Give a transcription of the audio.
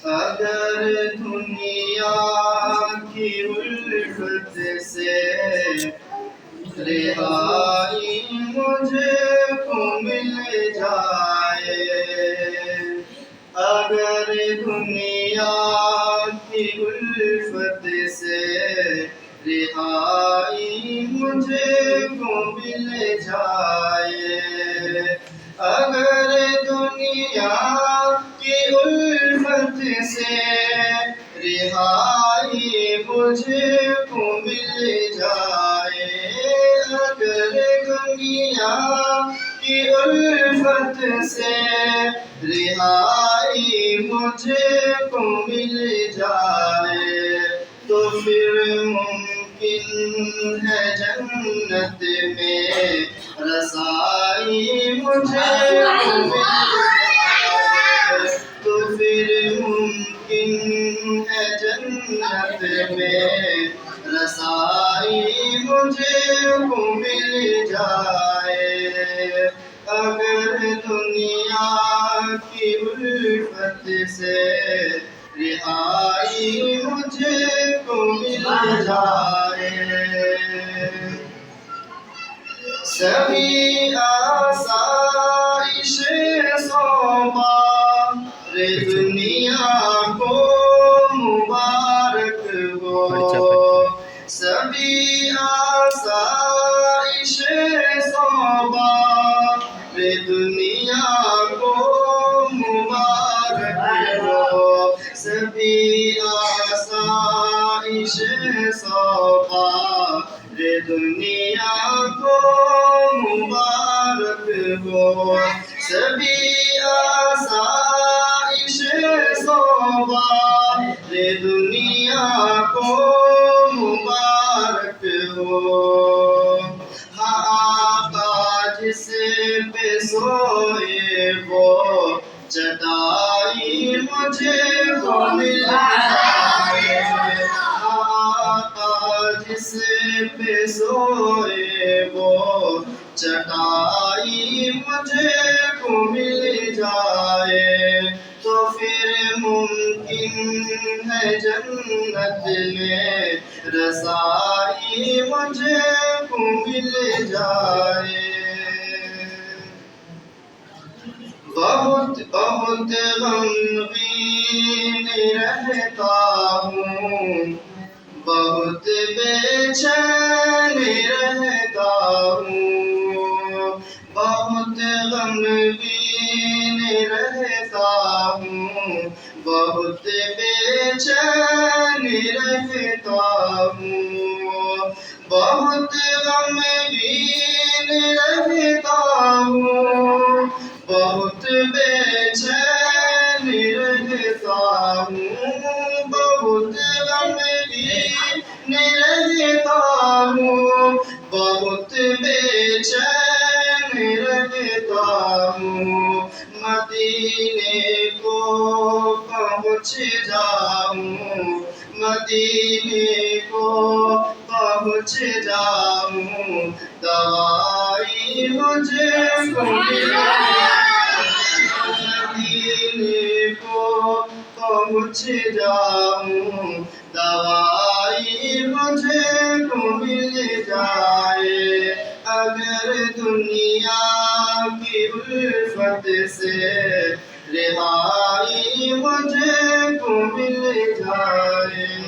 اگر دنیا کی الفت سے رہائی مجھے کو مل جائے، اگر دنیا کی الفت سے رہائی مجھے کو مل جائے، اگر دنیا کی الفت سے رہائی مجھے کو مل جائے، اگر دنیا کی الفت سے رہائی مجھے کو مل جائے، تو پھر ممکن ہے جنت میں رسائی مجھے کو مل جائے، تو پھر ممکن ہے جنت میں رسائی مجھے کو مل جائے، اگر دنیا کی الفت سے رہائی مجھے کو مل جائے۔ سبھی آسائش صوبہ دنیا کو مبارک ہو، سبھی آسائش صوبہ دنیا کو مبارک ہو، سبھی آسائش صوبہ دنیا کو مبارک ہو، سبھی آسائش صوبہ دنیا کو مبارک ہو۔ ہاں آقا جس پہ سوئے وہ چٹائی مجھے کو مل جائے، آقا جس پہ سوئے وہ چٹائی مجھے کو مل جائے، تو پھر ممکن ہے جنت میں رسائی مجھے کو مل جائے۔ بہت بہت غمگین رہتا ہوں، بہت بے چین رہتا ہوں، بہت غمگین رہتا ہوں، بہت بے چین رہتا ہوں، بہت غمگین رہتا ہوں، بہت بے چین رہتا ہوں، بہت غمگین رہتا ہوں، بہت بے چین رہتا ہوں، مدینے کو پہنچ جاؤں، مدینے کو پہنچ جاؤں، دوائی مجھے کو مل جائے، مدینے کو پہنچ جاؤں، دوائی مجھے کو مل جائے، اگر دنیا کی الفت سے رہائی مجھے کو مل جائے۔